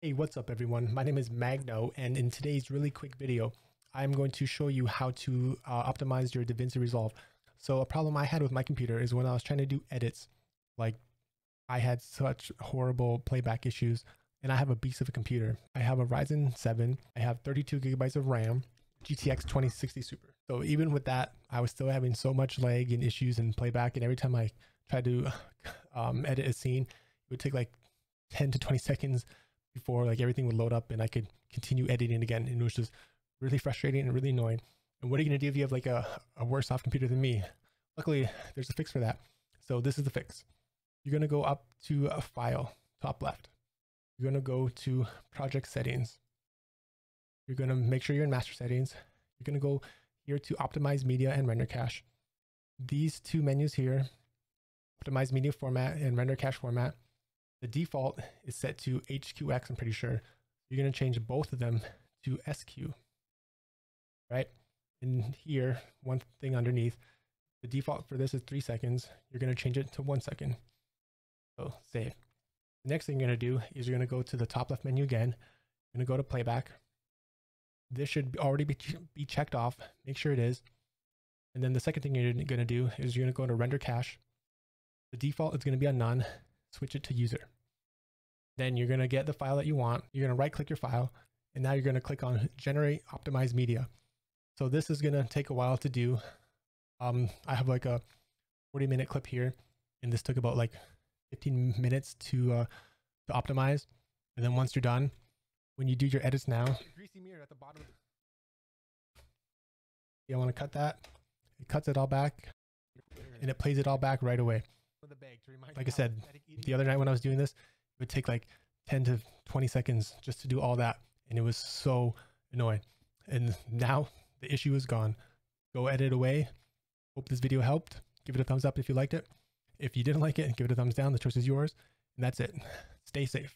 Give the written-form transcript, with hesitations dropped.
Hey, what's up everyone? My name is Magno, and in today's really quick video, I'm going to show you how to optimize your Davinci Resolve. So a problem I had with my computer is when I was trying to do edits, like I had such horrible playback issues, and I have a beast of a computer. I have a Ryzen 7, I have 32 gigabytes of RAM, GTX 2060 Super. So even with that, I was still having so much lag and issues in playback, and every time I tried to edit a scene, it would take like 10 to 20 seconds before like everything would load up and I could continue editing again, and it was just really frustrating and really annoying. And what are you gonna do if you have like a worse off computer than me? Luckily, there's a fix for that. So this is the fix. You're gonna go up to a file, top left. You're gonna go to project settings. You're gonna make sure you're in master settings. You're gonna go here to optimize media and render cache. These two menus here, optimize media format and render cache format. The default is set to HQX, I'm pretty sure. You're going to change both of them to SQ, right? And here, one thing underneath, the default for this is 3 seconds. You're going to change it to 1 second. So save. The next thing you're going to do is you're going to go to the top left menu again. You're going to go to playback. This should already be checked off. Make sure it is. And then the second thing you're going to do is you're going to go to render cache. The default is going to be on none. Switch it to user. Then you're going to get the file that you want. You're going to right click your file, and now you're going to click on generate optimized media. So this is going to take a while to do. I have like a 40-minute clip here, and this took about like 15 minutes to optimize. And then once you're done, when you do your edits now, greasy mirror at the bottom. I want to cut that. It cuts it all back, and it plays it all back right away. Like I said, the other night when I was doing this, it would take like 10 to 20 seconds just to do all that. And it was so annoying. And now the issue is gone. Go edit away. Hope this video helped. Give it a thumbs up if you liked it. If you didn't like it, give it a thumbs down. The choice is yours. And that's it. Stay safe.